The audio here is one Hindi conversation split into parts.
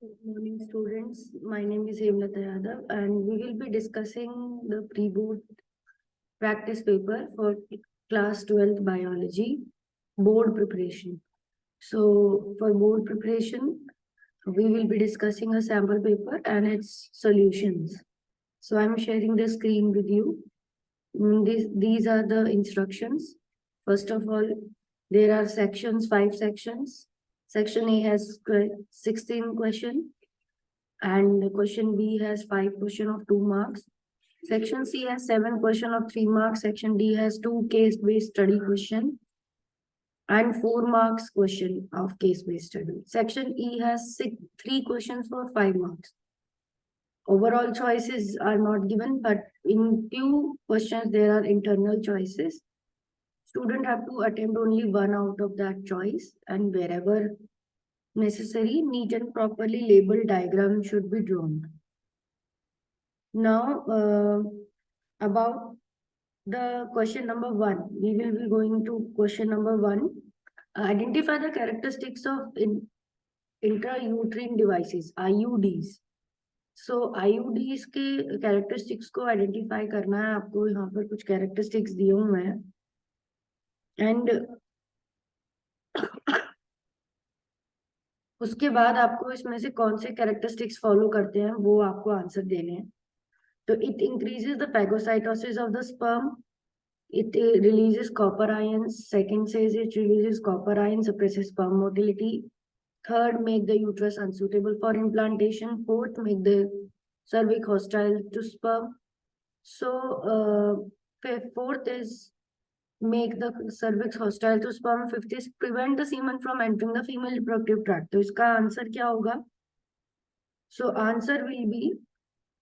Good morning, students. My name is Hemlata Yadav, and we will be discussing the pre-board practice paper for class 12th biology board preparation. So, for board preparation, we will be discussing a sample paper and its solutions. So, I'm sharing the screen with you. These are the instructions. First of all, there are sections, 5 sections. Section A has 16 questions and the question B has 5 questions of 2 marks. Section C has 7 questions of 3 marks. Section D has 2 case-based study question and 4 marks question of case-based study. Section E has 3 questions for 5 marks. Overall choices are not given, but in few questions there are internal choices. Student have to attempt only one out of that choice, and wherever necessary, neat and properly labeled diagram should be drawn. Now, about the question number 1, we will be going to question number 1. Identify the characteristics of intrauterine devices, IUDs. So IUDs के characteristics को identify करना है आपको. यहाँ पर कुछ characteristics दिए हुए हैं and उसके बाद आपको इसमें से कौन से characteristics follow करते हैं वो आपको आंसर देने हैं. तो it increases the phagocytosis of the sperm. It releases copper ions. Second says it releases copper ions, suppresses sperm motility. Third, make the uterus unsuitable for implantation. Fourth, make the cervix hostile to sperm. So, fourth is make the cervix hostile to sperm. Fifth is prevent the semen from entering the female reproductive tract. तो इसका आंसर क्या होगा? So, answer will be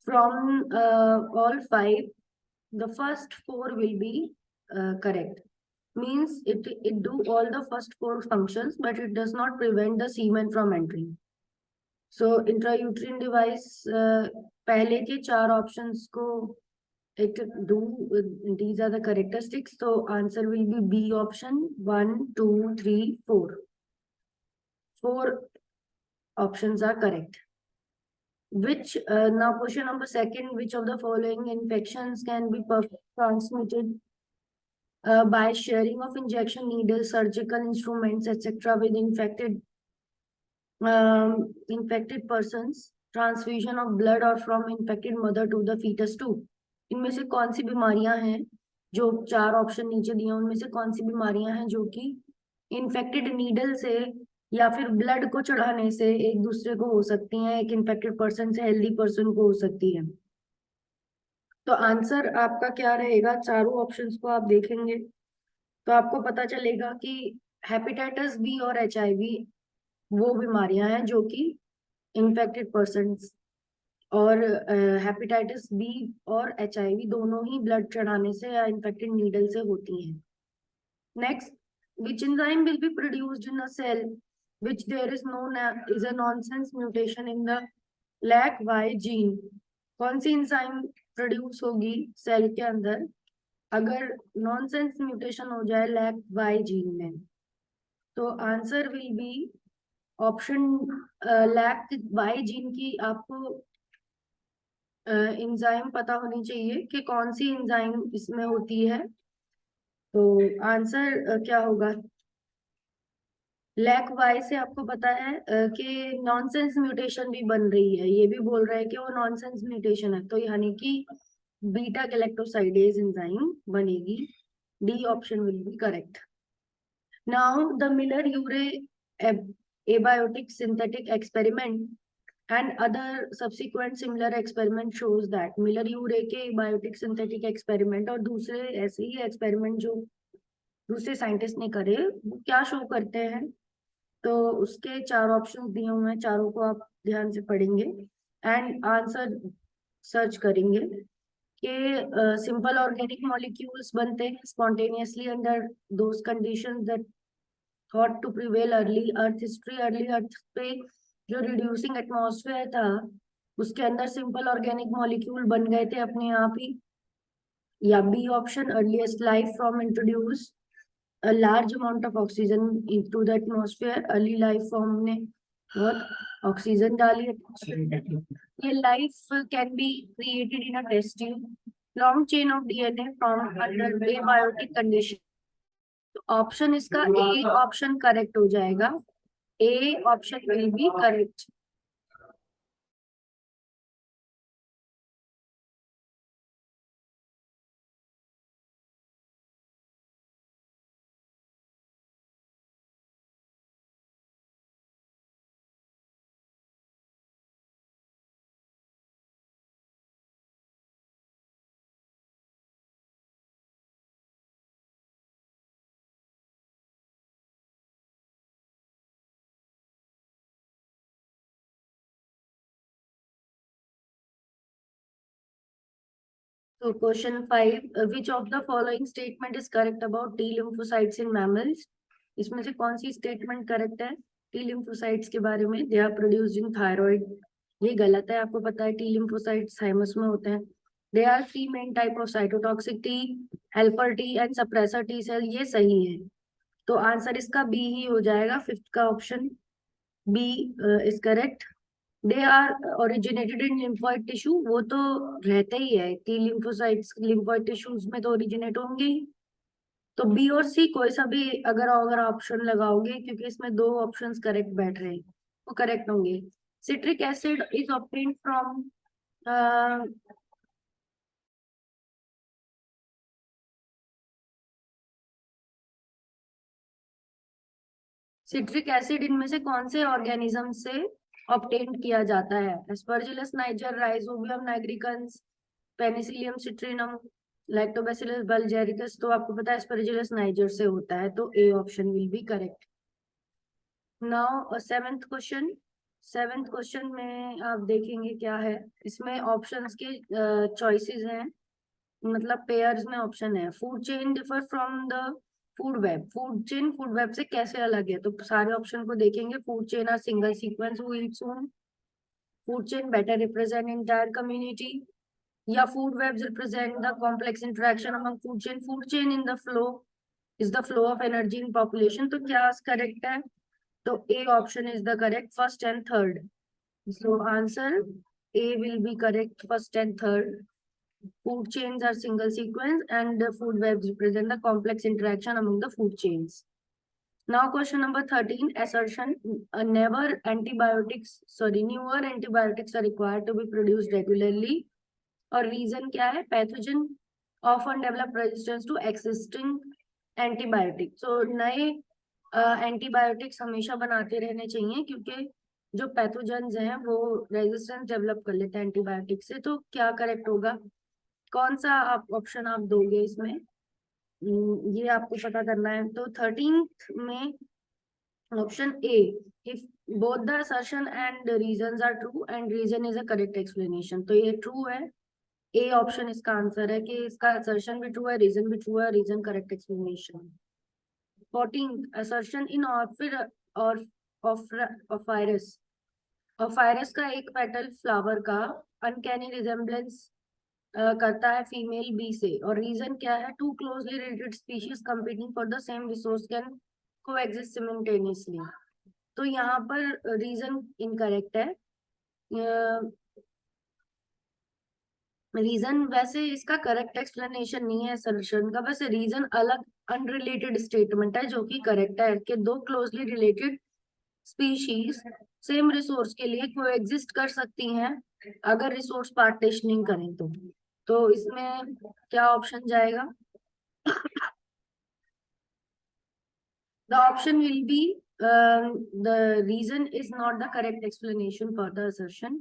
from all 5, the first 4 will be correct. Means it do all the first 4 functions, but it does not prevent the semen from entering. So intrauterine device पहले के 4 options को it do, these are the characteristics. So answer will be B option, 1, 2, 3, 4. 4 options are correct. Which now question number 2, which of the following infections can be transmitted by sharing of injection needles, surgical instruments, etc. with infected persons, transfusion of blood or from infected mother to the fetus too. इनमें से कौन सी बीमारियां हैं जो 4 ऑप्शन नीचे दिए, उनमें से कौन सी बीमारियां हैं जो कि इन्फेक्टेड नीडल से या फिर ब्लड को चढ़ाने से एक दूसरे को हो सकती हैं, एक इन्फेक्टेड पर्सन से हेल्दी पर्सन को हो सकती है. तो आंसर आपका क्या रहेगा? चारों ऑप्शंस को आप देखेंगे तो आपको पता चलेगा कि हेपेटाइटिस बी और HIV वो बीमारियां हैं जो कि इन्फेक्टेड पर्सन और हेपेटाइटिस बी और HIV दोनों ही ब्लड चढ़ाने से या इन्फेक्टेड नीडल से होती हैं. Next, which enzyme will be produced in a cell which there is a nonsense mutation in the LAC-Y gene? कौन सी एंजाइम प्रोड्यूस होगी सेल के अंदर अगर नॉनसेंस म्यूटेशन हो जाए LAC-Y जीन में? तो answer will be option LAC-Y gene की आपको एंजाइम पता होनी चाहिए कि कौन सी एंजाइम इसमें होती है. तो आंसर क्या होगा? LAC-Y से आपको पता है कि नॉनसेंस म्यूटेशन भी बन रही है. ये भी बोल रहा है कि वो नॉनसेंस म्यूटेशन है, तो यानी कि बीटा गैलेक्टोसाइडेज एंजाइम बनेगी. D option will be correct. Now the Miller Urey abiotic synthetic experiment and other subsequent similar experiment shows that मिलर-यूरे के abiotic synthetic experiment और दूसरे ऐसे ही experiment जो दूसरे साइंटिस्ट ने करे वो क्या शो करते हैं? तो उसके 4 ऑप्शन दिए हुए हैं, चारों को आप ध्यान से पढ़ेंगे एंड आंसर सर्च करेंगे कि सिंपल ऑर्गेनिक मॉलिक्यूल्स बनते हैं spontaneously under those conditions that thought to prevail early earth history. Early earth पे जो रिड्यूसिंग एटमॉस्फेयर था उसके अंदर सिंपल ऑर्गेनिक मॉलिक्यूल बन गए थे अपने आप ही. या B option, earliest life form introduce a large amount of oxygen into the atmosphere. Early life form ने और ऑक्सीजन डालिए। ये life can be created in a test tube, long chain of DNA from under abiotic condition. तो ऑप्शन इसका ए ऑप्शन करेक्ट हो जाएगा, A option will be correct. So question 5, which of the following statement is correct about T lymphocytes in mammals? इसमें से कौन सी स्टेटमेंट करेक्ट है टी लिम्फोसाइट्स के बारे में? They are produced in thyroid, ये गलत है, आपको पता है टी लिम्फोसाइट्स थाइमस में होते हैं। They are three main type of cytotoxic T, helper T and suppressor T cell, ये सही है। तो आंसर इसका बी ही हो जाएगा, फिफ्थ का option B is correct. They are originated in lymphoid tissue, वो तो रहते ही है, टी लिम्फोसाइट्स लिम्फोइड टिश्यूज में तो ओरिजिनेट होंगे ही। तो बी और सी कोई सा भी अगर अगर ऑप्शन लगाओगे, क्योंकि इसमें दो ऑप्शंस करेक्ट बैठ रहे हैं, वो करेक्ट होंगे। Citric acid is obtained from, citric acid इनमें से कौन से ऑर्गेनिज्म से ऑब्टेन किया जाता है? Aspergillus niger, Rhizobium nigricans, Penicillium citrinum, Lactobacillus bulgaricus. तो आपको पता है एस्परजिलस नाइजर से होता है, तो A option will be correct. Now seventh question, seventh question में आप देखेंगे क्या है, इसमें ऑप्शंस के चॉइसेस हैं, मतलब पेयर्स में ऑप्शन है। Food chain differ from the food web, food chain food web से कैसे अलग है? तो सारे ऑप्शन को देखेंगे। Food chain are single sequence who eats whom, food chain better represent entire community, या food webs represent the complex interaction among food chain. Food chain in the flow is the flow of energy in population. तो क्या करेक्ट है? तो A option is the correct, first and third. So answer A will be correct, first and third. Food chains are single sequence and the food webs represent the complex interaction among the food chains. Now question number 13, assertion, never antibiotics, sorry, newer antibiotics are required to be produced regularly. और reason क्या है? Pathogen often develop resistance to existing antibiotics. So नए एंटीबायोटिक्स हमेशा बनाते रहने चाहिए, क्योंकि जो पैथोजेंस हैं वो रेजिस्टेंस डेवलप कर लेते हैं एंटीबायोटिक से। तो क्या करेक्ट होगा? कौन सा आप ऑप्शन आप दोगे इसमें? ये आपको पता करना है। तो 13th में option A, if both the assertion and reasons are true and reason is a correct explanation, तो ये ट्रू है। ए ऑप्शन इसका आंसर है कि इसका असर्शन भी ट्रू है, रीजन भी ट्रू है, reason correct explanation. 14th, assertion in ऑर्फिर और ऑफायरस, ऑफायरस का एक पेटल फ्लावर का अनकैनी रिजेम्बलेंस करता है फीमेल बी से, और रीजन क्या है? Two closely related species competing for the same resource can coexist simultaneously. तो यहाँ पर रीजन इनकरेक्ट है। रीजन वैसे इसका करेक्ट एक्सप्लेनेशन नहीं है सॉल्यूशन का, वैसे रीजन अलग अनरिलेटेड स्टेटमेंट है जो कि करेक्ट है कि दो closely related species same resource के लिए कोएग्जिस्ट कर सकती हैं अगर रिसोर्स पार्टीशनिंग करें तो इसमें क्या ऑप्शन जाएगा? The option will be the reason is not the correct explanation for the assertion.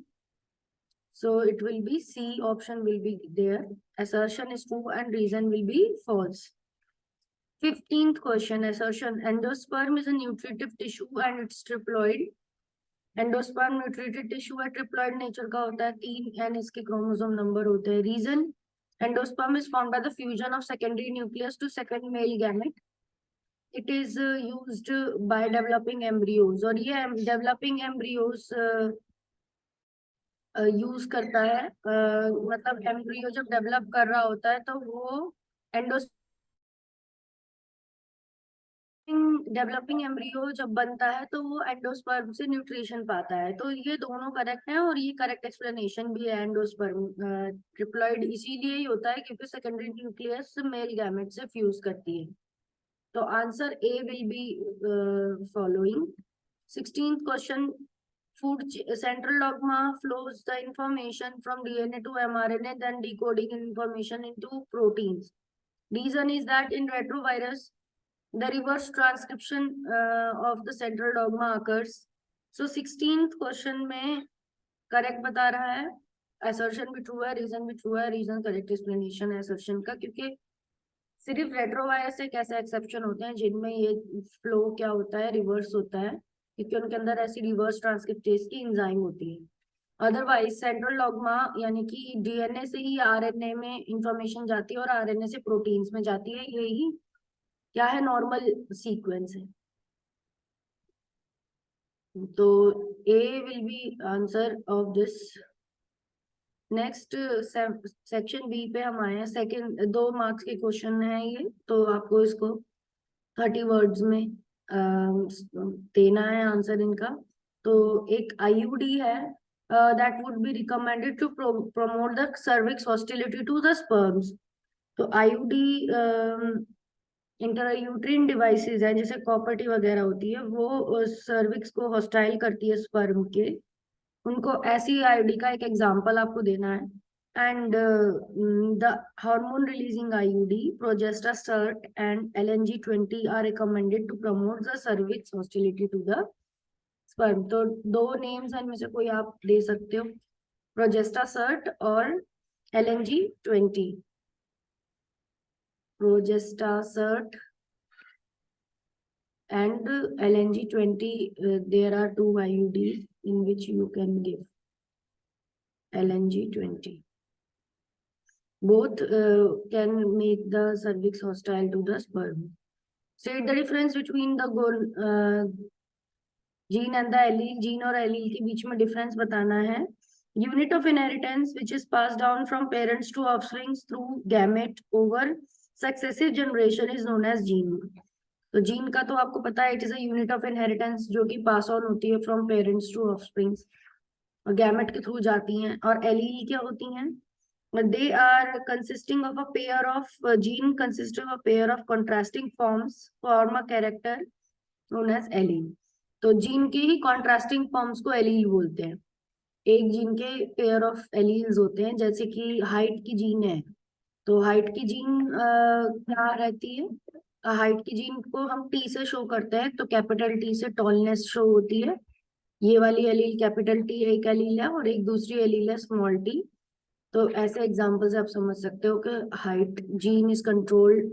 So it will be C option will be there. Assertion is true and reason will be false. 15th question, assertion, endosperm is a nutritive tissue and it's triploid. Endosperm nutritive tissue है, ट्रिप्लॉइड नेचर का होता है, 3 एन इसके क्रोमोसोम नंबर होते हैं। Reason, endosperm is formed by the fusion of secondary nucleus to second male gamete. It is used by developing embryos, और ये डेवलपिंग एम्ब्रियोज यूज करता है, मतलब एम्ब्रियो जब डेवलप कर रहा होता है तो वो एंडोस्पर्म डेवलपिंग एम्ब्रियो जब बनता है तो वो एंडोस्पर्म से न्यूट्रिशन पाता है, तो ये दोनों करेक्ट है और ये करेक्ट एक्सप्लेनेशन भी है। एंडोस्पर्म ट्रिप्लॉइड इसीलिए ही होता है क्योंकि सेकेंडरी न्यूक्लियस मेल गैमेट से फ्यूज करती है। तो answer A will be following. 16th question, food central dogma flows the information from DNA to mRNA, then decoding information into proteins. Reason is that in retrovirus the reverse transcription of the central dogma occurs. So 16th question में करेक्ट बता रहा है, assertion भी ट्रू है, रीजन भी ट्रू है, रीजन करेक्ट एक्सप्लेनेशन है assertion का, क्योंकि सिर्फ रेट्रोवायरस एक ऐसा एक्सेप्शन होते हैं जिनमें ये फ्लो क्या होता है, रिवर्स होता है, क्योंकि उनके अंदर ऐसी रिवर्स ट्रांसक्रिप्टेज की एंजाइम होती है। अदरवाइज सेंट्रल डॉग्मा यानी कि डीएनए से ही आरएनए में इंफॉर्मेशन जाती है और आरएनए से प्रोटीन्स में जाती है, यही क्या है, नॉर्मल सीक्वेंस है। तो A will be answer of this. Next section B पे हम आए हैं। सेकंड 2 मार्क्स के क्वेश्चन है ये, तो आपको इसको 30 वर्ड्स में देना है आंसर इनका। तो एक आईयूडी है that would be recommended to promote the cervix hostility to the sperms. तो आईयूडी इंटरयूट्रिन डिवाइसेस है, जैसे कॉपर्टी वगैरह होती है, वो सर्विक्स को हॉस्टाइल करती है स्पर्म के, उनको ऐसी आईडी का एक एग्जांपल आपको देना है। And the hormone releasing IUD Progestasert and LNG-20 are recommended to promote the cervix hostility to the sperm. तो 2 नेम्स हैं, इनमें से कोई आप दे सकते हो, प्रोजेस्टासर्ट और LNG-20। प्रोजेस्टासर्ट and LNG-20, there are 2 IUDs in which you can give LNG-20. Both can make the cervix hostile to the sperm. State the difference between the gene and the allele. Gene और allele के बीच में difference बताना है। Unit of inheritance which is passed down from parents to offspring through gamete over successive generation is known as gene. तो जीन का तो आपको पता है, it is a unit of inheritance जो कि पास ऑन होती है फ्रॉम पेरेंट्स टू ऑफस्प्रिंग्स और गैमेट के थ्रू जाती हैं। और एलील क्या होती हैं? They are consisting of a pair of gene consisting of pair of contrasting forms form a character known as allele. तो जीन के ही कॉन्ट्रास्टिंग फॉर्म्स को एलील बोलते हैं। एक जीन के पेयर ऑफ एलील्स होते हैं, जैसे कि हाइट की जीन है, तो हाइट की जीन क्या रहती है? हाइट की जीन को हम टी से शो करते हैं, तो कैपिटल टी से टॉलनेस शो होती है। ये वाली एलील कैपिटल टी एक एलील है और एक दूसरी एलील है स्मॉल टी। तो ऐसे एग्जांपल से आप समझ सकते हो कि height gene is controlled,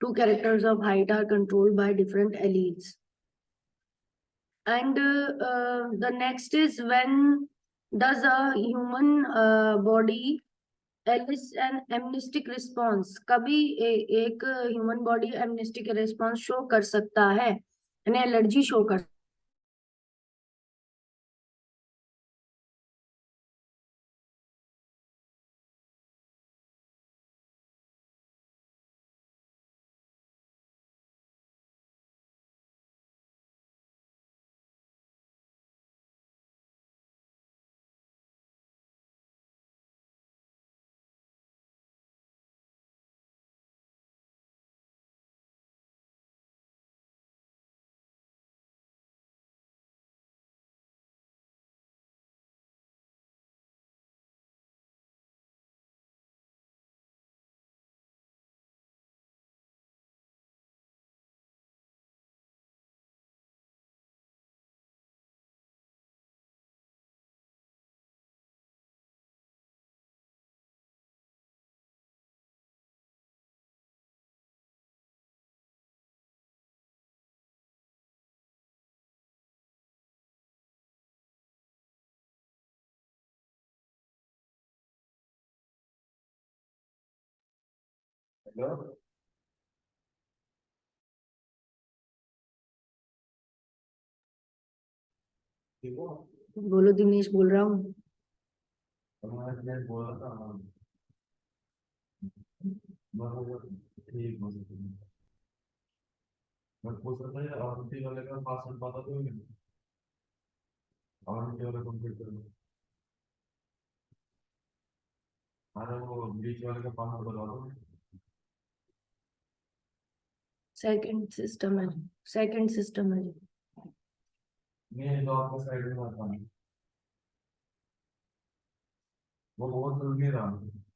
2 characters of height are controlled by different alleles. And the next is when does a human body elicit an amnestic response. कभी एक human body amnestic response show कर सकता है, यानी एलर्जी शो कर। हेलो, ठीक हो? बोलो दिनेश, बोल रहा हूँ। मैं बोल रहा था, हाँ, ठीक हो। मैं पूछ रहा था यार आरती वाले का पासवर्ड पता तो नहीं, आरती वाले कंप्यूटर में। अरे वो बीच वाले का पासवर्ड बता दो। सेकंड सिस्टम है। नहीं तो आपका साइड में आता है, वो बहुत चल नहीं रहा।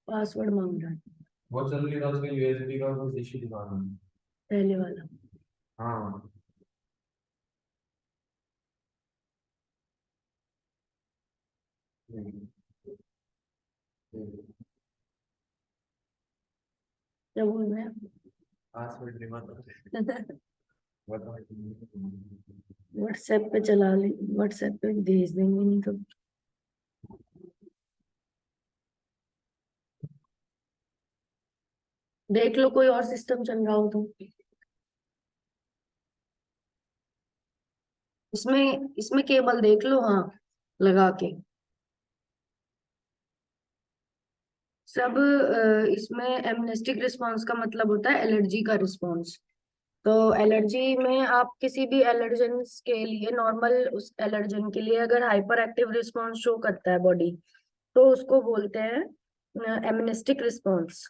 पासवर्ड मांग रहा है, वो चल नहीं रहा, उसका यूएसबी का कुछ इश्यू दिखा रहा है। पहले वाला। हाँ। हम्म, हम्म। क्या बोल रहे हैं? पासवर्ड नहीं पता। बता। व्हाट्सएप पे चला ले, व्हाट्सएप पे भेज देंगे, नहीं तो देख लो कोई और सिस्टम चल रहा हो तो। इसमें इसमें केबल देख लो, हाँ, लगा के सब। इसमें एमनेस्टिक रिस्पांस का मतलब होता है एलर्जी का रिस्पांस। तो एलर्जी में आप किसी भी एलर्जन के लिए, नॉर्मल उस एलर्जन के लिए अगर हाइपर एक्टिव रिस्पॉन्स शो करता है बॉडी, तो उसको बोलते हैं एमनेस्टिक रिस्पॉन्स।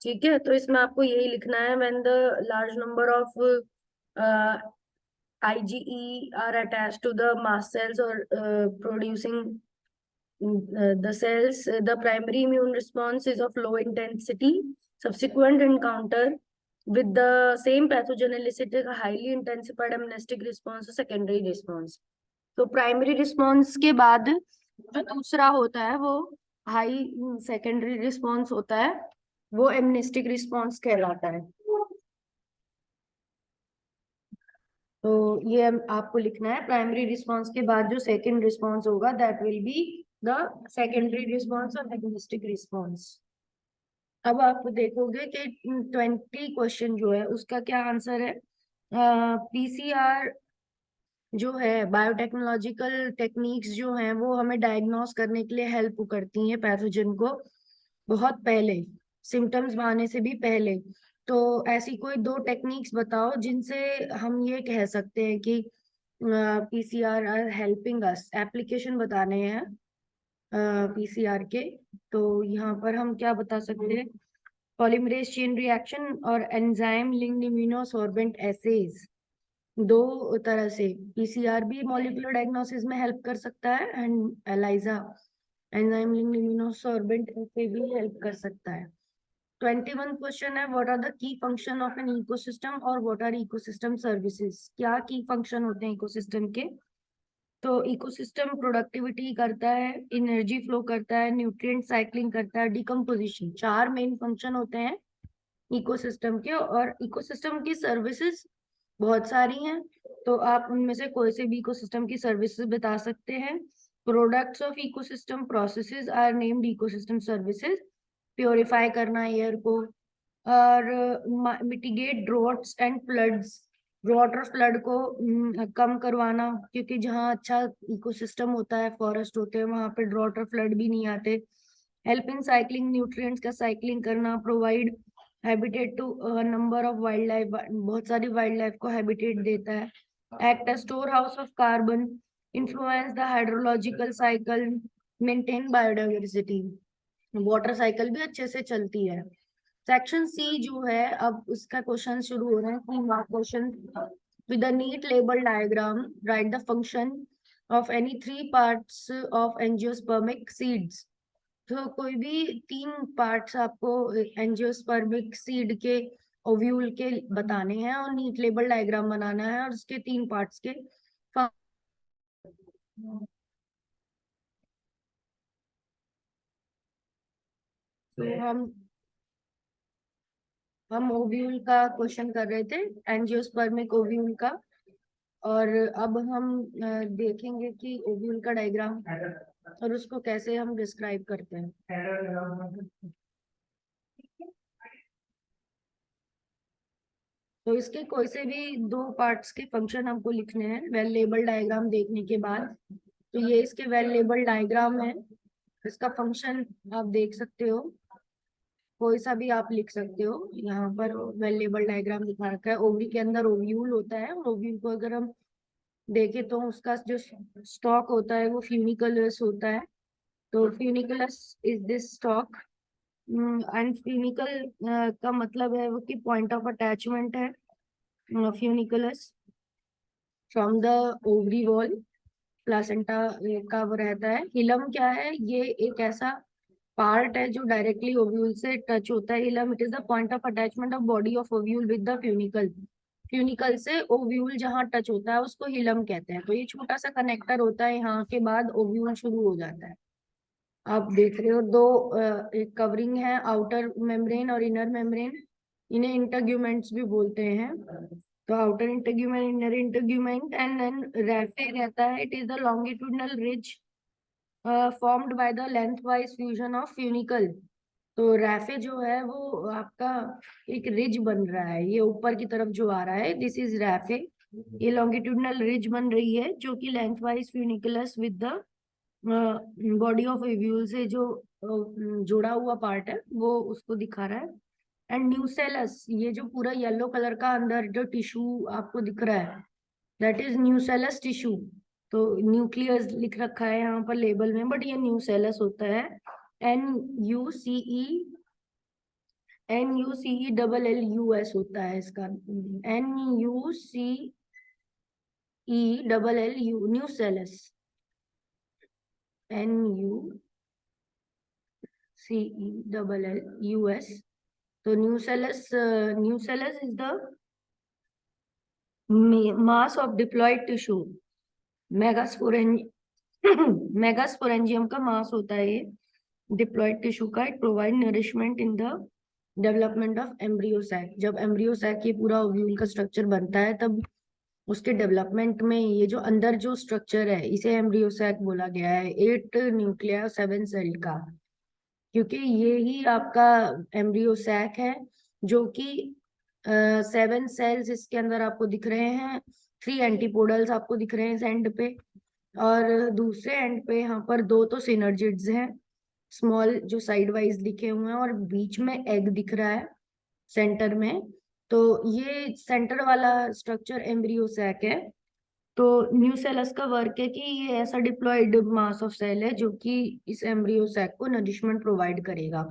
ठीक है, तो इसमें आपको यही लिखना है, when the large number of IgE are attached to the mast cells or producing the cells, the primary immune response is of low intensity. Subsequent encounter with the same pathogen elicited a highly intensified amnestic response or secondary response. तो प्राइमरी रिस्पॉन्स के बाद जो दूसरा होता है वो हाई सेकेंडरी रिस्पॉन्स होता है, वो एमनेस्टिक रिस्पॉन्स कहलाता है। तो ये आपको लिखना है, प्राइमरी रिस्पॉन्स के बाद जो सेकेंड रिस्पॉन्स होगा that will be the secondary response और एग्नोस्टिक रिस्पॉन्स। अब आप देखोगे कि 20 क्वेश्चन जो है उसका क्या आंसर है। पीसीआर जो है, बायोटेक्नोलॉजिकल टेक्निक्स जो हैं वो हमें डायग्नोस करने के लिए हेल्प करती हैं पैथोजन को बहुत पहले, सिम्टम्स आने से भी पहले। तो ऐसी कोई दो टेक्निक्स बताओ जिनसे हम ये कह सकते हैं कि PCR are helping us. Application बताने हैं पीसीआर के, तो यहाँ पर हम क्या बता सकते हैं, पॉलीमरेज चेन रिएक्शन और एंजाइम लिंक्ड इम्यूनोसॉर्बेंट एसेज। दो तरह से पीसीआर भी मॉलिक्यूलर डायग्नोसिस में हेल्प कर सकता है, and ELISA enzyme linked immunosorbent assay भी हेल्प कर सकता है। 21 क्वेश्चन है, what are the key function of an ecosystem और व्हाट आर इकोसिस्टम सर्विसेज। क्या की फंक्शन होते हैं इकोसिस्टम के? तो इकोसिस्टम प्रोडक्टिविटी करता है, एनर्जी फ्लो करता है, न्यूट्रिएंट साइक्लिंग करता है, डिकम्पोजिशन। चार मेन फंक्शन होते हैं इकोसिस्टम के, और इकोसिस्टम की सर्विसेज बहुत सारी हैं। तो आप उनमें से कोई से भी इकोसिस्टम की सर्विसेज बता सकते हैं। Products of ecosystem processes are named ecosystem services. Purify करना एयर को, और mitigate droughts and floods, drought और फ्लड को कम करवाना, क्योंकि जहाँ अच्छा इकोसिस्टम होता है, फॉरेस्ट होते हैं, वहां पे ड्रॉट और फ्लड भी नहीं आते। हेल्प इन साइक्लिंग, न्यूट्रिएंट्स का साइक्लिंग करना। Provide habitat to number of wildlife, बहुत सारी वाइल्ड लाइफ को हैबिटेट देता है। Act as storehouse of carbon, influence the hydrological cycle, maintain biodiversity. Water cycle भी अच्छे से चलती है। सेक्शन सी जो है, अब उसका क्वेश्चन शुरू हो रहे हैं, 3 question. With a neat label diagram write the function of any 3 parts of angiospermic seeds. तो कोई भी 3 पार्ट्स आपको एंजियोस्पर्मिक सीड के, ओव्यूल के बताने हैं, और नीट लेबल डायग्राम बनाना है, और उसके 3 पार्ट्स के तो हम ओव्यूल का क्वेश्चन कर रहे थे, एंजियोस्पर्मिक ओव्यूल का। और अब हम देखेंगे कि ओव्यूल का डायग्राम और उसको कैसे हम डिस्क्राइब करते हैं। तो इसके कोई से भी 2 पार्ट्स के फंक्शन हमको लिखने हैं वेल लेबल डायग्राम देखने के बाद। तो ये इसके वेल लेबल डायग्राम है, इसका फंक्शन आप देख सकते हो। कोई सा भी आप लिख सकते हो। यहाँ पर वेल लेबल डायग्राम दिखा रखा है। ओवरी के अंदर ओव्यूल होता है, और ओव्यूल को अगर हम देखें तो उसका जो स्टॉक होता है वो फ्यूनिकुलस होता है। तो funiculus is this stock, and funicle का मतलब है वो कि पॉइंट ऑफ अटैचमेंट है funiculus from the ovary wall. Placenta का वो रहता है। हिलम क्या है, ये एक ऐसा पार्ट है जो डायरेक्टली ओव्यूल से टच होता है। Hilum it is the point of attachment of body of ovule with the funicle. Funicle से ओव्यूल जहाँ टच होता है उसको हिलम कहते हैं। तो ये छोटा सा कनेक्टर होता है, यहाँ के बाद ओव्यूल शुरू हो जाता है। आप देख रहे हो दो एक कवरिंग है, आउटर मेम्ब्रेन और इनर मेम्ब्रेन। इन्हें इंटरग्यूमेंट्स भी बोलते हैं। तो आउटर इंटरग्यूमेंट, इनर इंटरग्यूमेंट, एंड देन रैफे रहता है। It is the longitudinal ridge formed by the length wise fusion of funicle. तो रैफे जो है वो आपका एक रिज बन रहा है, ये ऊपर की तरफ जो आ रहा है, दिस इज रैफे। ये लॉन्गिट्यूडनल रिज बन रही है जो कि length wise funiculus with the body of ovule से जो जुड़ा हुआ पार्ट है वो उसको दिखा रहा है। एंड न्यूसेलस, ये जो पूरा येलो कलर का अंदर जो टिश्यू आपको दिख रहा है, दैट इज न्यूसेलस टिश्यू। तो न्यूक्लियस लिख रखा है यहाँ पर लेबल में, बट ये न्यूसेलस होता है। N U C E NUCELLUS होता है इसका। NUCELLU, nucellus. NUCELLUS। तो nucellus is the mass of diploid tissue। Megasporangium megasporangium का मास होता है ये डिप्लॉयड टिश्यू का। It provide nourishment in the development of embryo sac. जब एम्ब्रियो सैक ये पूरा ओव्यूल का स्ट्रक्चर बनता है तब उसके डेवलपमेंट में ये जो अंदर जो स्ट्रक्चर है इसे एम्ब्रियो सैक बोला गया है। 8 न्यूक्लिया 7 सेल का, क्योंकि ये ही आपका एम्ब्रियो सैक है जो कि 7 सेल्स इसके अंदर आपको दिख रहे हैं। 3 एंटीपोडल्स आपको दिख रहे हैं इस एंड पे, और दूसरे एंड पे यहाँ पर 2 तो सिनर्जिड्स हैं स्मॉल जो साइड वाइज दिखे हुए हैं, और बीच में एग दिख रहा है सेंटर में। तो ये सेंटर वाला स्ट्रक्चर एम्ब्रियो सैक है। तो न्यूसेलस का वर्क है कि ये ऐसा डिप्लॉयड मास ऑफ सेल है जो कि इस एम्ब्रियो सैक को नरिशमेंट प्रोवाइड करेगा।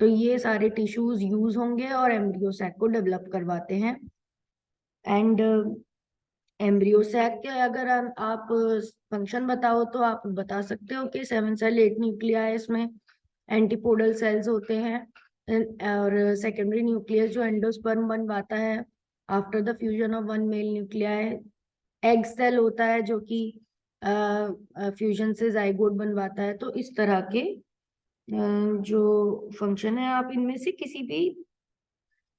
तो ये सारे टिश्यूज यूज होंगे और एम्ब्रियो सैक को डेवलप करवाते हैं। एंड एम्ब्रियो सैक के अगर आप फंक्शन बताओ तो आप बता सकते हो कि 7 सेल 8 न्यूक्लिया है, इसमें एंटीपोडल सेल्स होते हैं, और सेकेंडरी न्यूक्लियस जो एंडोस्पर्म बनवाता है after the fusion of one male nuclei है। एग सेल होता है जो कि फ्यूजन से जाइगोट बनवाता है। तो इस तरह के जो फंक्शन है, आप इनमें से किसी भी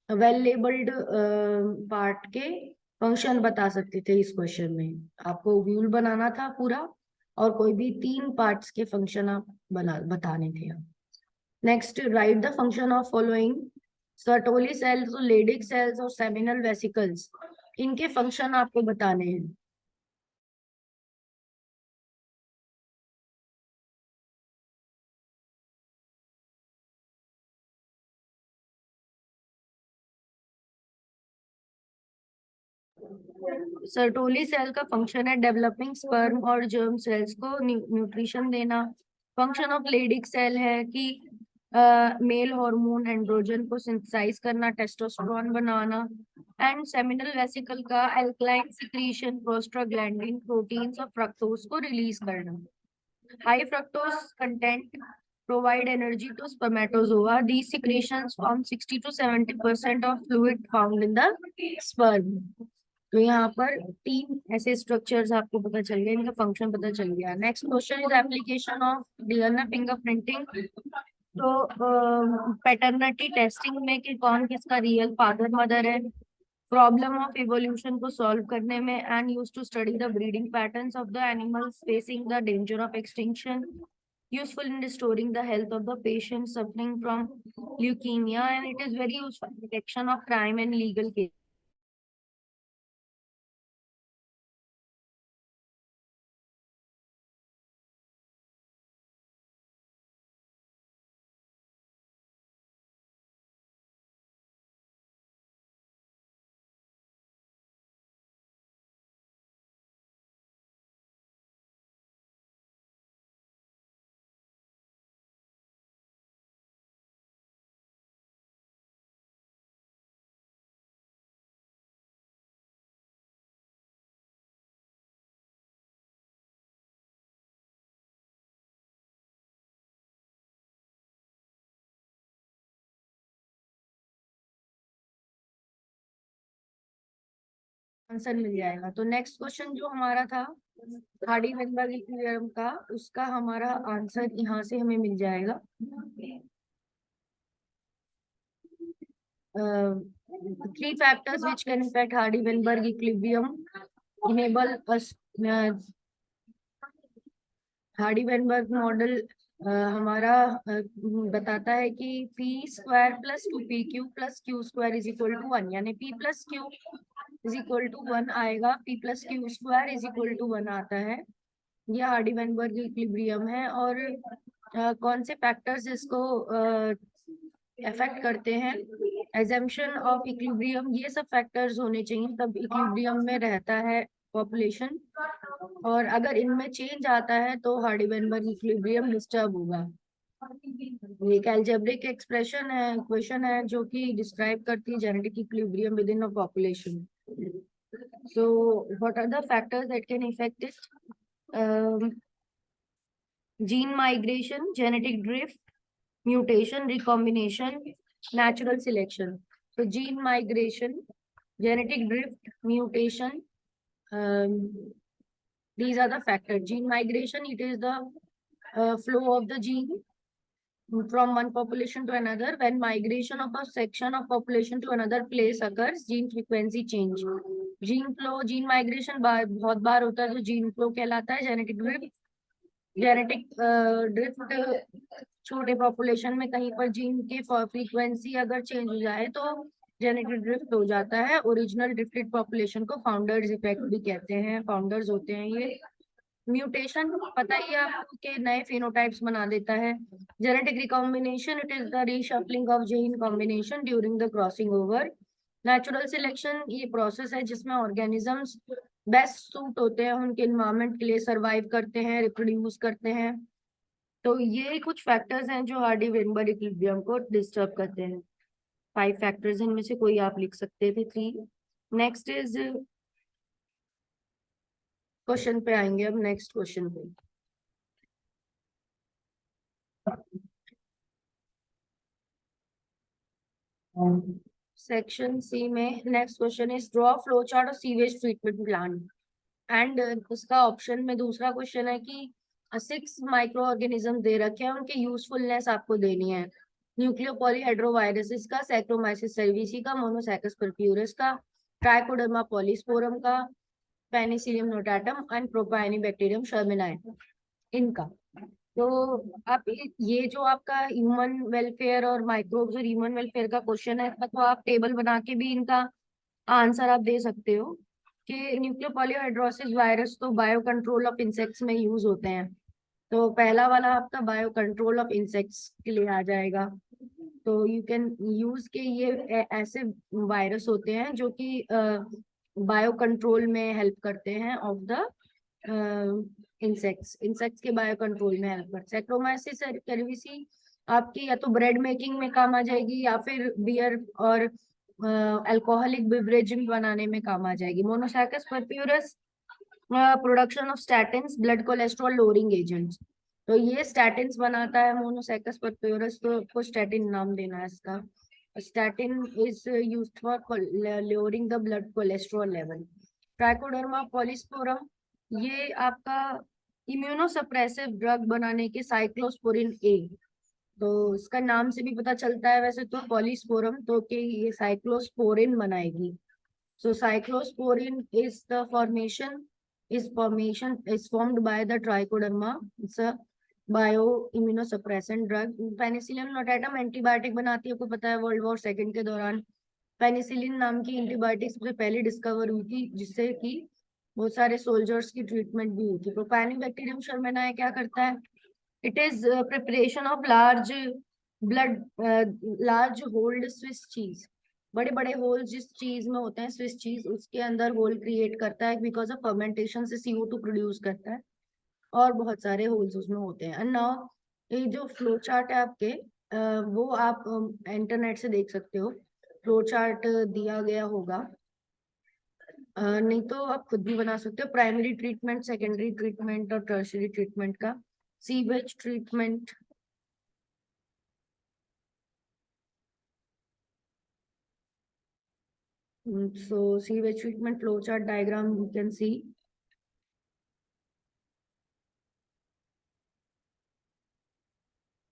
वेल लेबल्ड पार्ट के फंक्शन बता सकते थे इस क्वेश्चन में। आपको व्यूल बनाना था पूरा, और कोई भी 3 पार्ट्स के फंक्शन आप बताने थे। Next, right the function of following Sertoli cells, Leydig cells और सेमिनल वेसिकल्स। इनके फंक्शन आपको बताने हैं। सर्टोली सेल का फंक्शन है डेवलपिंग स्पर्म और जर्म सेल्स को न्यूट्रिशन देना। फंक्शन ऑफ लेडिक सेल है कि मेल हार्मोन एंड्रोजन को सिंथेसाइज करना, testosterone banana. And seminal vesicle का एल्कलाइन सिक्रीशन, प्रोस्टाग्लैंडिन, प्रोटीन्स और फ्रक्टोज को रिलीज करना। High fructose content provide energy to spermatozoa. These secretions form 60 to 70% of fluid found in the sperm। तो यहाँ पर 3 ऐसे स्ट्रक्चर्स आपको पता चल गए, इनका फंक्शन पता चल गया। Next question is application of DNA fingerprinting. तो पैटर्निटी टेस्टिंग में कि कौन किसका रियल फादर मदर है, प्रॉब्लम ऑफ इवोल्यूशन को सॉल्व करने में, and use to study the breeding patterns of the animals facing the danger of extinction, useful in restoring the health of the patient suffering from leukemia, and it is very useful in detection of crime and legal cases। Answer मिल जाएगा। तो नेक्स्ट क्वेश्चन जो हमारा था हार्डी-वेनबर्ग इक्विलिब्रियम का, उसका हमारा आंसर यहाँ से हमें मिल जाएगा। Three factors which can affect Hardy-Weinberg equilibrium enable us Hardy Weinberg model हमारा बताता है कि p square plus 2pq plus q square is equal to 1, यानी p plus q is equal to 1 आएगा, p plus q square is equal to 1 आता है। यह हार्डी-वेनबर्ग इक्विलिब्रियम है। और कौन से फैक्टर्स इसको अफेक्ट करते हैं? एजम्पशन ऑफ इक्विलिब्रियम, ये सब फैक्टर्स होने चाहिए तब इक्विलिब्रियम में रहता है पॉपुलेशन, और अगर इनमें चेंज आता है तो हार्डी-वेनबर्ग इक्विलिब्रियम डिस्टर्ब होगा। ये एक अलजेब्रिक एक्सप्रेशन है, इक्वेशन है, जो कि डिस्क्राइब करती है genetic equilibrium within a population. So what are the factors that can affect it? Gene migration, genetic drift, mutation, recombination, natural selection. So gene migration, genetic drift, mutation, these are the factors. Gene migration, it is the flow of the gene from one population to another. When migration of a section of population to another place occurs, gene frequency change. Gene flow, gene migration बहुत बार होता है, तो gene flow कहलाता है। genetic drift, छोटे पॉपुलेशन में कहीं पर जीन के फ्रीक्वेंसी अगर चेंज हो जाए तो जेनेटिक ड्रिफ्ट हो जाता है। ओरिजिनल ड्रिफ्टेड पॉपुलेशन को फाउंडर्स इफेक्ट भी कहते हैं, फाउंडर्स होते हैं ये। म्यूटेशन पता ही है आपको कि नए फिनोटाइप्स बना देता है। Genetic recombination, it is the reshuffling of gene combination during the crossing over. Natural selection, ये प्रोसेस है जिसमें ऑर्गेनिजम्स बेस्ट सूट होते हैं उनके इन्वायरमेंट के लिए, सर्वाइव करते हैं, रिप्रोड्यूस करते हैं। तो ये कुछ फैक्टर्स हैं जो हार्डी-वेनबर्ग इक्विलिब्रियम को डिस्टर्ब करते हैं। 5 फैक्टर्स, इनमें से कोई आप लिख सकते थे 3। नेक्स्ट इज क्वेश्चन पे आएंगे अब, नेक्स्ट क्वेश्चन पे। सेक्शन सी में next question is draw flow chart of sewage treatment plant. And उसका ऑप्शन में दूसरा क्वेश्चन है कि 6 माइक्रो ऑर्गेनिज्म दे रखे हैं, उनके यूजफुलनेस आपको देनी है। न्यूक्लियो पॉलीहेड्रोवायरसिस का, सैक्रोमाइसिस सर्विसी का, मोनोसैकस परप्यूरस का, ट्राइकोडर्मा पॉलीस्पोरम का, पेनिसिलियम नोटाटम एंड प्रोपाइनोबैक्टीरियम शर्मिनाई, इनका। तो आप ये जो आपका ह्यूमन वेलफेयर और माइक्रोब्स और ह्यूमन वेलफेयर का क्वेश्चन है, तो आप टेबल बना के भी इनका आंसर आप दे सकते हो कि न्यूक्लियोपॉलीहेड्रोसिस वायरस तो बायो कंट्रोल ऑफ इंसेक्ट्स में यूज होते हैं। तो पहला वाला आपका बायो कंट्रोल ऑफ इंसेक्ट्स के लिए आ जाएगा। तो यू कैन यूज के ये ऐसे वायरस होते हैं जो कि बायो कंट्रोल में हेल्प करते हैं ऑफ द इंसेक्ट्स के बायो कंट्रोल में हेल्प करते हैं। सैक्रोमाइसिस सर्विसी आपकी या तो ब्रेड मेकिंग में काम आ जाएगी या फिर बियर और अल्कोहलिक बेवरेज बनाने में काम आ जाएगी। Monascus purpureus, production of statins, blood cholesterol lowering agents. तो ये स्टैटिन्स बनाता है मोनोसैकस परप्यूरस, तो आपको स्टैटिन नाम देना है इसका। Statin is used for lowering the blood cholesterol level. Trichoderma polysporum, ये आपका इम्यूनोसप्रेसिव ड्रग बनाने के साइक्लोस्पोरिन ए, तो इसका नाम से भी पता चलता है वैसे तो पॉलीस्पोरम, तो कि ये साइक्लोस्पोरिन बनाएगी। So cyclosporin is formed by the trichoderma. It's a bioimmunosuppressant drug. Penicillin notatum antibiotic बनाती है, आपको पता है वर्ल्ड वॉर सेकंड के दौरान पेनिसिलिन नाम की एंटीबायोटिक सबसे पहले डिस्कवर हुई थी, जिससे कि बहुत सारे सोल्जर्स की ट्रीटमेंट भी हुई थी। प्रोपाइनोबैक्टीरियम शर्मिनाई क्या करता है? It is preparation of large hold Swiss cheese. बड़े बड़े होल जिस चीज में होते हैं, स्विस चीज, उसके अंदर होल क्रिएट करता है बिकॉज ऑफ फर्मेंटेशन से CO2 प्रोड्यूस करता है, और बहुत सारे होल्स उसमें होते हैं। एंड नाउ ये जो फ्लो चार्ट है आपके, वो आप इंटरनेट से देख सकते हो, फ्लो चार्ट दिया गया होगा। नहीं तो आप खुद भी बना सकते हो। प्राइमरी ट्रीटमेंट, सेकेंडरी ट्रीटमेंट और टर्शरी ट्रीटमेंट का। Sewage treatment, So sewage treatment flow chart diagram you can see.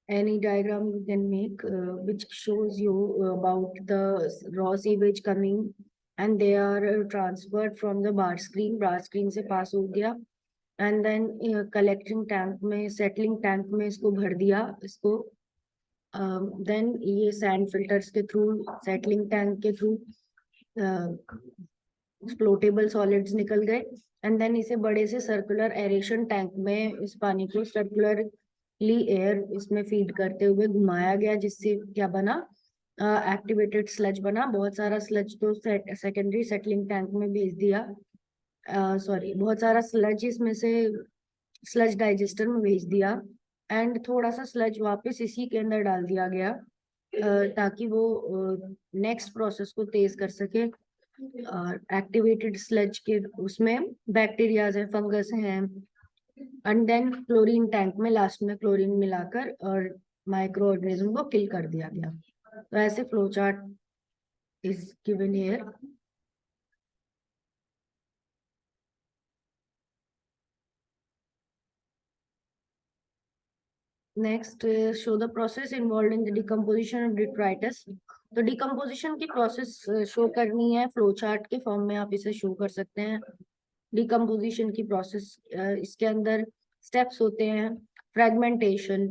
Any diagram you can make which shows you about the raw sewage coming and they are transferred from the bar screen. bar screen से पास हो गया and then collecting tank में settling tank में इसको भर दिया इसको then ये sand filters के through settling tank के through फ्लोटेबल सॉलिड्स निकल गए एंड देन इसे बड़े से सर्कुलर एरेशन टैंक में इस पानी को सर्कुलरली एयर इसमें फीड करते हुए घुमाया गया जिससे क्या बना एक्टिवेटेड स्लज बना बहुत सारा स्लज तो सेकेंडरी सेटलिंग टैंक में भेज दिया सॉरी बहुत सारा स्लज इसमें से स्लज डाइजेस्टर में भेज दिया एंड थोड़ा सा स्लज वापस इसी के अंदर डाल दिया गया ताकि वो नेक्स्ट प्रोसेस को तेज कर सके एक्टिवेटेड स्लज के उसमें बैक्टीरियाज है फंगस है एंड देन क्लोरीन टैंक में लास्ट में क्लोरीन मिलाकर और माइक्रो ऑर्गेनिज्म को किल कर दिया गया तो ऐसे flow chart is given here next show the process involve in the decomposition of detritus तो डिकम्पोजिशन की प्रोसेस शो करनी है फ्लो चार्ट के फॉर्म में आप इसे शो कर सकते हैं डिकम्पोजिशन की प्रोसेस इसके अंदर स्टेप्स होते हैं fragmentation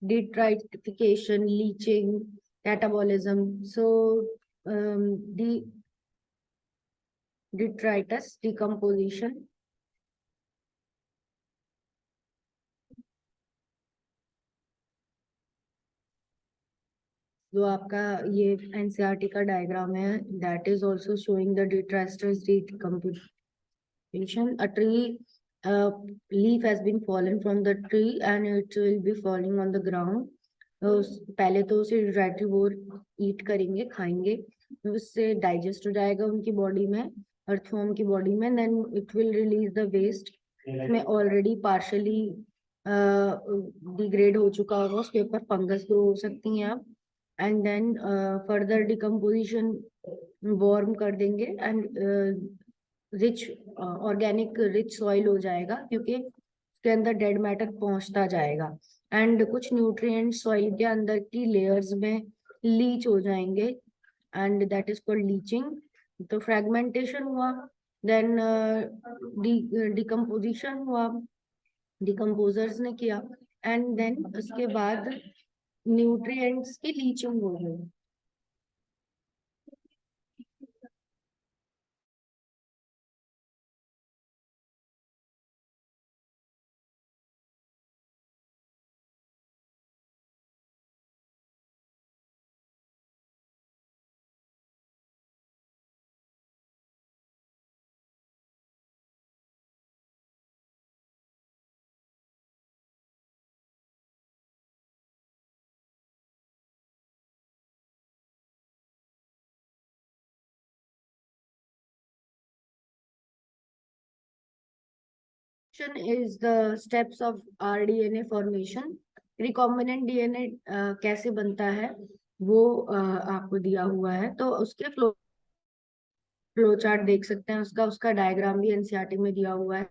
detritification leaching catabolism so the detritus decomposition जो आपका ये एनसीईआरटी का डायग्राम है that is also showing the detritus decomposition a tree leaf has been fallen from the tree and it will be falling on the ground पहले तो उसे डिट्राइटिवोर ईट करेंगे खाएंगे फिर उससे डाइजेस्ट हो जाएगा उनकी बॉडी में अर्थवॉर्म की बॉडी में then it will release the waste में ऑलरेडी पार्शली डिग्रेड हो चुका होगा उसके ऊपर फंगस ग्रो हो सकती हैं आप and then further decomposition worm कर देंगे and rich organic rich soil हो जाएगा क्योंकि उसके अंदर डेड मैटर पहुंचता जाएगा एंड कुछ न्यूट्रिएंट सॉइल के अंदर की लेयर्स में लीच हो जाएंगे and that is called leaching तो फ्रेगमेंटेशन हुआ देन डिकम्पोजिशन हुआ डिकम्पोजर्स ने किया एंड देन उसके बाद न्यूट्रिएंट्स की लीचिंग हो गई is the steps of rDNA formation recombinant DNA कैसे बनता है वो आपको दिया हुआ है तो उसके फ्लो चार्ट देख सकते हैं उसका उसका डायग्राम भी एनसीईआरटी में दिया हुआ है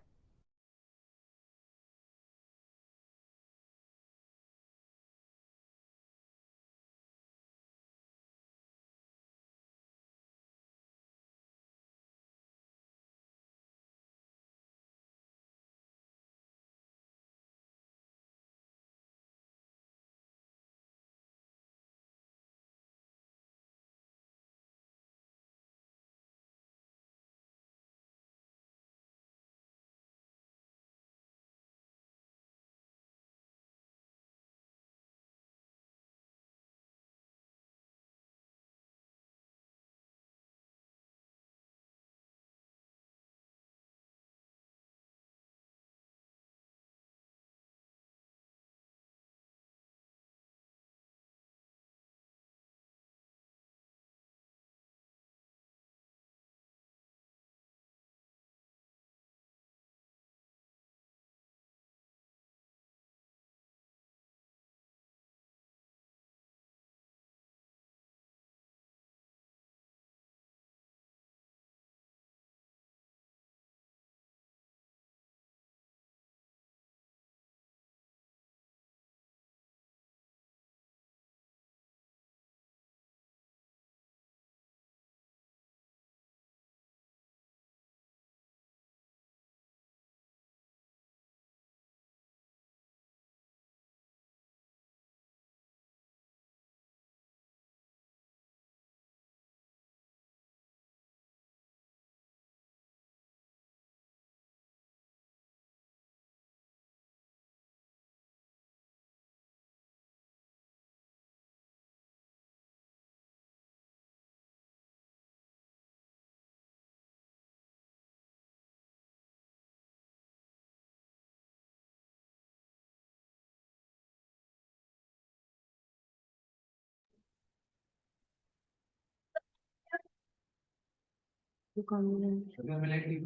recombinant. अगर मिलेगी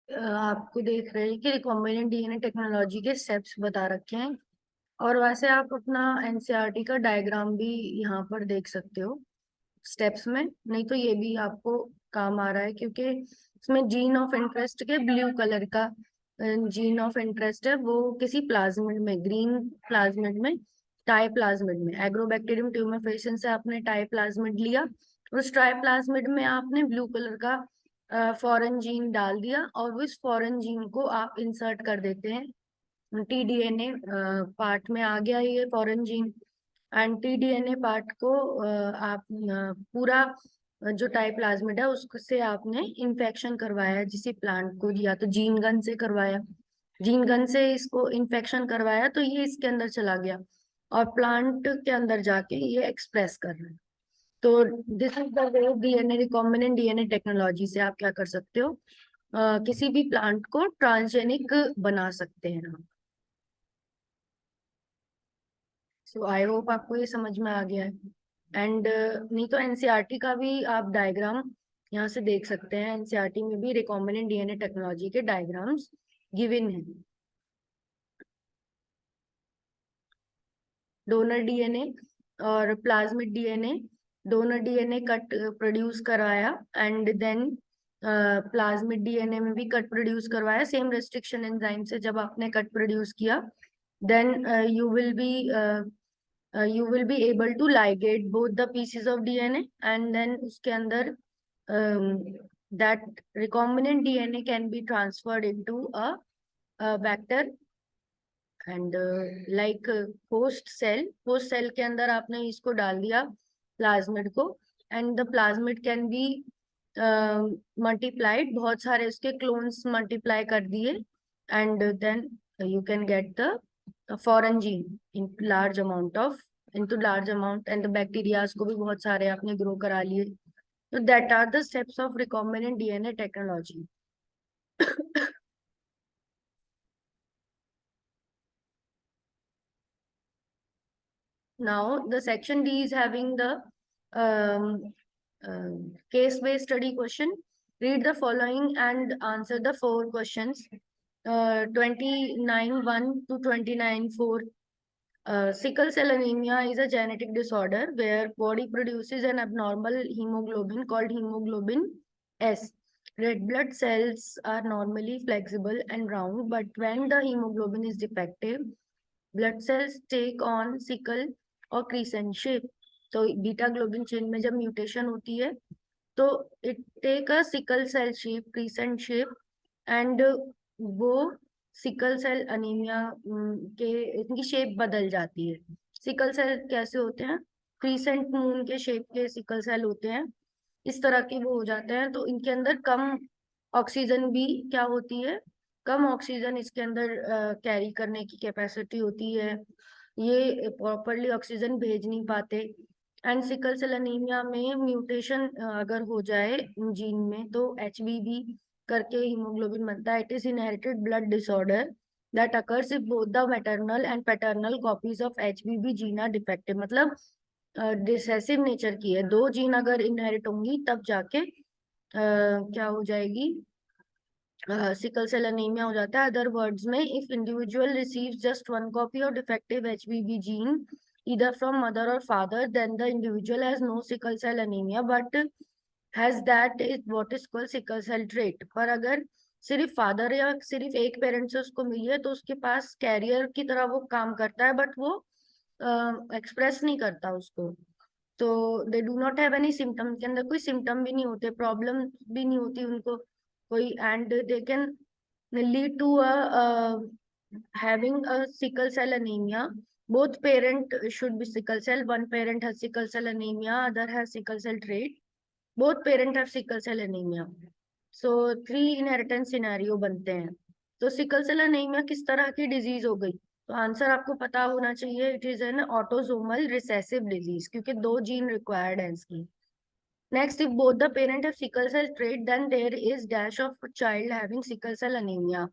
आपको देख रहे हैं कि रिकॉम्बिनेंट डीएनए टेक्नोलॉजी के स्टेप्स बता रखे हैं, और वैसे आप अपना एनसीईआरटी का डायग्राम भी यहाँ पर देख सकते हो स्टेप्स में। नहीं तो ये भी आपको काम आ रहा है, क्योंकि इसमें जीन ऑफ इंटरेस्ट के ब्लू कलर का जीन ऑफ इंटरेस्ट है, वो किसी प्लाज्मिड में, ग्रीन प्लाज्मिड में, टाई प्लाज्मिड में, एग्रोबैक्टीरियम ट्यूमेफेसियन से आपने टाई प्लाज्मिड लिया, उस टाई प्लाज्मिड में आपने ब्लू कलर का फॉरेन जीन डाल दिया, और उस फॉरेन जीन को आप इंसर्ट कर देते हैं टीडीएनए पार्ट में। आ गया ये foreign gene, and T-DNA part को आप पूरा जो टाई प्लाज्मिड है उससे आपने इन्फेक्शन करवाया, जिसे प्लांट को या तो जीन गन से करवाया, जीन गन से इसको इन्फेक्शन करवाया, तो ये इसके अंदर चला गया और प्लांट के अंदर जाके ये एक्सप्रेस कर रहा है। तो this is the way DNA, recombinant DNA technology से आप क्या कर सकते हो, किसी भी प्लांट को ट्रांसजेनिक बना सकते हैं। सो आई होप आपको ये समझ में आ गया है। एंड नहीं तो एनसीईआरटी का भी आप डायग्राम यहाँ से देख सकते हैं, एनसीईआरटी में भी रिकॉम्बिनेंट डीएनए टेक्नोलॉजी के डायग्राम्स गिवन है। डोनर डीएनए और plasmid DNA, donor DNA cut produce करवाया, एंड देन प्लाज्मिड डीएनए में भी कट प्रोड्यूस करवाया सेम रेस्ट्रिक्शन एंजाइम से। जब आपने कट प्रोड्यूस किया, then you will be able to ligate both the pieces of DNA, and then उसके अंदर that recombinant DNA can be transferred into a vector, and like host cell के अंदर आपने इसको डाल दिया प्लाज्मिड को, and the plasmid can be multiplied, बहुत सारे उसके क्लोन्स मल्टीप्लाई कर दिए, and then you can get the foreign gene in large amount, and the bacteria को भी बहुत सारे आपने ग्रो करा लिए। तो that are the steps of recombinant DNA technology. Now the section D is having the case-based study question. Read the following and answer the 4 questions. 29(1) to 29(4). Sickle cell anemia is a genetic disorder where body produces an abnormal hemoglobin called hemoglobin S. Red blood cells are normally flexible and round, but when the hemoglobin is defective, blood cells take on sickle और क्रीसेंट शेप। तो बीटा ग्लोबिन चेन में जब म्यूटेशन होती है तो it take a sickle cell shape, crescent shape, and वो सिकल सेल अनीमिया के इनकी शेप बदल जाती है। सिकल सेल कैसे होते हैं, क्रीसेंट मून के शेप के सिकल सेल होते हैं, इस तरह के वो हो जाते हैं। तो इनके अंदर कम ऑक्सीजन भी क्या होती है, कम ऑक्सीजन इसके अंदर कैरी करने की कैपेसिटी होती है, ये प्रॉपरली ऑक्सीजन भेज नहीं पाते। एंड सिकल सेल एनीमिया में म्यूटेशन अगर हो जाए जीन में तो HBB करके हीमोग्लोबिन बनता है। It is inherited blood disorder that occurs if both the maternal and paternal copies of HBB gene are defective. मतलब रिसेसिव नेचर की है, 2 जीन अगर इनहेरिट होंगी तब जाके क्या हो जाएगी, सिकल सेल एनीमिया हो जाता है। अदर वर्ड्स में, if individual receives just 1 copy of defective HBB gene either from mother or father, then the individual has no sickle cell anemia but has that is what is called sickle cell trait। पर अगर सिर्फ फादर या सिर्फ एक पेरेंट से उसको मिली है तो उसके पास कैरियर की तरह वो काम करता है, बट वो एक्सप्रेस नहीं करता उसको। तो they do not have any symptom, के अंदर कोई सिम्टम भी नहीं होते, प्रॉब्लम भी नहीं होती उनको कोई, and they can lead to a having a sickle cell anemia, both parent should be sickle cell. One parent has sickle cell anemia, other has sickle cell trait. Both parent have sickle cell anemia. So 3 inheritance scenario बनते हैं. तो सिकल सेल अनीमिया किस तरह की डिजीज हो गई? तो आंसर आपको पता होना चाहिए. It is an autosomal recessive disease, क्योंकि 2 जीन रिक्वायर्ड है इसकी. Next, if both the parent have sickle cell trait, then there is dash of child having sickle cell anemia.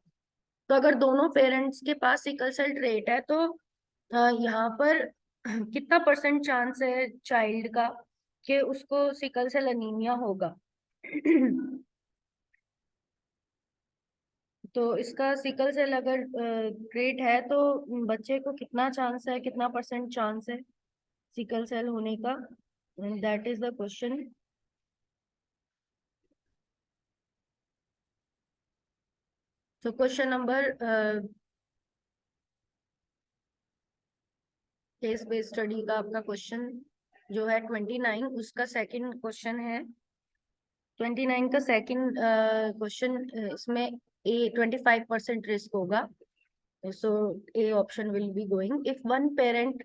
तो अगर दोनों पेरेंट्स के पास सिकल सेल ट्रेट है, तो यहाँ पर कितना % चांस है चाइल्ड का कि उसको सिकल सेल अनीमिया होगा? तो इसका सिकल सेल अगर ट्रेट है तो बच्चे को कितना चांस है, कितना % चांस है सिकल सेल होने का? That is the question. So question number case based study का आपका क्वेश्चन जो है 29, उसका सेकंड क्वेश्चन है. 29 का सेकंड क्वेश्चन, इसमें ए 25% रिस्क होगा. So A option will be going. If one parent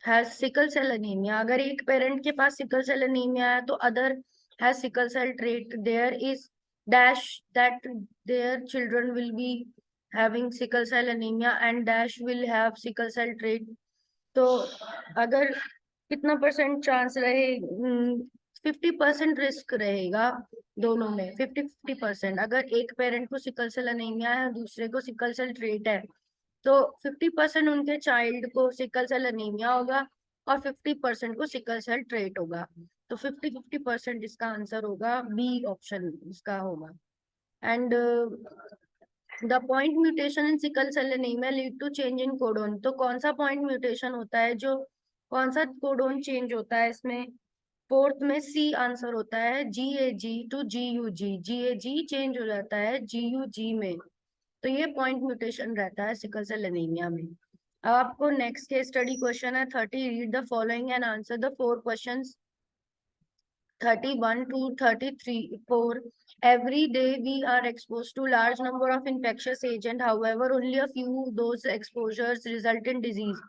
has sickle cell anaemia, अगर एक पेरेंट के पास सिकल सेल अनीमिया है तो other has sickle cell trait, there is dash that their children will be having sickle cell anemia and dash will have sickle cell trait. तो अगर कितना % चांस रहे? 50% रिस्क रहेगा दोनों में. 50-50%. अगर एक पेरेंट को सिकल सेल अनीमिया है, दूसरे को सिकल सेल ट्रेट है, तो 50% उनके चाइल्ड को सिकल सेल अनीमिया होगा और 50% को सिकल सेल ट्रेट होगा. तो 50-50% इसका आंसर होगा. बी ऑप्शन इसका होगा. And the point mutation in sickle cell anaemia lead to change in codon. तो कौन सा पॉइंट म्यूटेशन होता है, जो कौन सा कोडोन चेंज होता है इसमें? फोर्थ में सी आंसर होता है. GAG to GUG. GAG change हो जाता है GUG में. तो ये पॉइंट म्यूटेशन रहता है सिकल सेल एनीमिया में. अब आपको नेक्स्ट केस स्टडी क्वेश्चन है 30. Read the following and answer the 4 questions 31 to 34. Every day we are exposed to large number of infectious agent. However, only a few those exposures result in disease.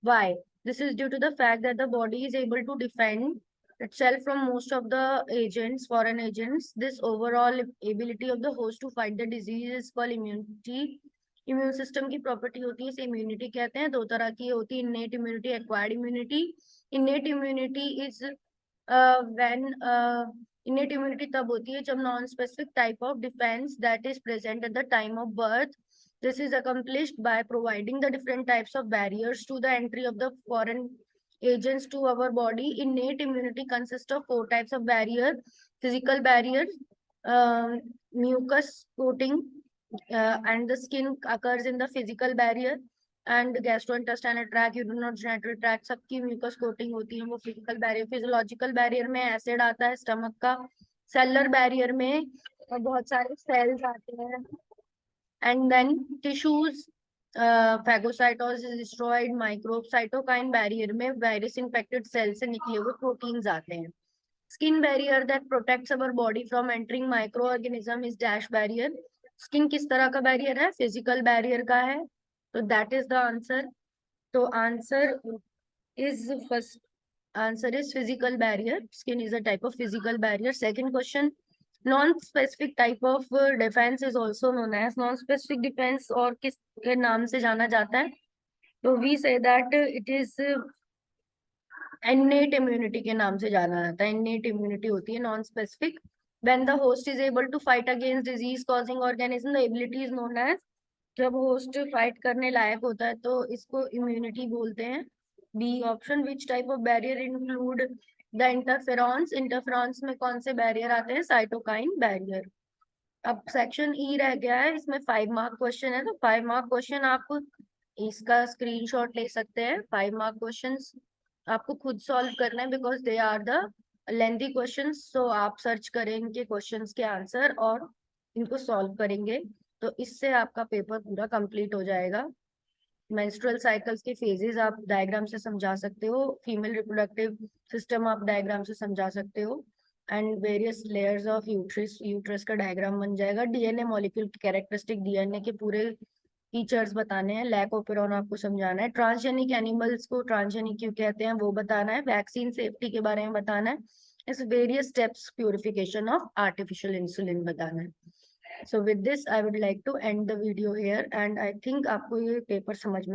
Why? This is due to the fact that the body is able to defend itself from most of the agents, foreign agents. This overall ability of the host to fight the disease is called immunity. Immune system की प्रॉपर्टी होती है, इसे इम्यूनिटी कहते हैं. 2 तरह की होती है, innate immunity, acquired immunity. Innate immunity is when innate immunity तब होती है जब non specific type of defense that is present at the time of birth. This is accomplished by providing the different types of barriers to the entry of the foreign agents to our body. Innate immunity consists of 4 types of barrier: physical barrier, mucus coating, and the skin occurs in the physical barrier. And gastrointestinal tract, urinary track, सबकी म्यूकस कोटिंग होती है, वो फिजिकल बैरियर. फिजियोलॉजिकल बैरियर में एसिड आता है स्टमक का. सेलुलर बैरियर में बहुत सारे सेल्स आते हैं. And then tissues, phagocytosis destroyed microbe. Cytokine barrier में वायरस इन्फेक्टेड सेल से निकले हुए प्रोटीन्स आते हैं. Skin barrier that protects our body from entering microorganism is dash barrier. Skin किस तरह का बैरियर है? फिजिकल बैरियर का है. तो दैट इज द आंसर. तो answer is physical barrier. Skin is a type of physical barrier. Second question, non-specific type of defense is also known as. Non-specific defense और किस के नाम से जाना जाता है? तो we say that it is innate immunity के नाम से जाना जाता है. innate immunity होती है non-specific. When the host is able to fight against disease-causing organism, the ability is known as. जब होस्ट फाइट करने लायक होता है तो इसको इम्यूनिटी बोलते हैं. B option. Which type of barrier include the interferons. Interferons में कौन से बैरियर आते हैं? Cytokine barrier. अब सेक्शन ई रह गया है, इसमें 5 मार्क क्वेश्चन है. तो 5 मार्क क्वेश्चन आप इसका स्क्रीनशॉट ले सकते हैं. 5 मार्क क्वेश्चंस आपको खुद सॉल्व करना है because they are the lengthy questions. So आप सर्च करें इनके क्वेश्चंस के आंसर और इनको सॉल्व करेंगे, तो इससे आपका पेपर पूरा कंप्लीट हो जाएगा. मेंस्ट्रुअल साइकिल्स के फेजेस आप डायग्राम से समझा सकते हो. फीमेल रिप्रोडक्टिव सिस्टम आप डायग्राम से समझा सकते हो. And various layers of uterus का डायग्राम बन जाएगा. डीएनए मॉलिक्यूल कैरेक्टरिस्टिक, डीएनए के पूरे फीचर्स बताने हैं, लैक ओपेरॉन आपको समझाना है, ट्रांसजेनिक एनिमल्स को ट्रांसजेनिक क्यों कहते हैं वो बताना है, वैक्सीन सेफ्टी के बारे में बताना है, इस various steps purification of artificial insulin बताना है. So with this, I would like to end the video here, and I think आपको ये पेपर समझ में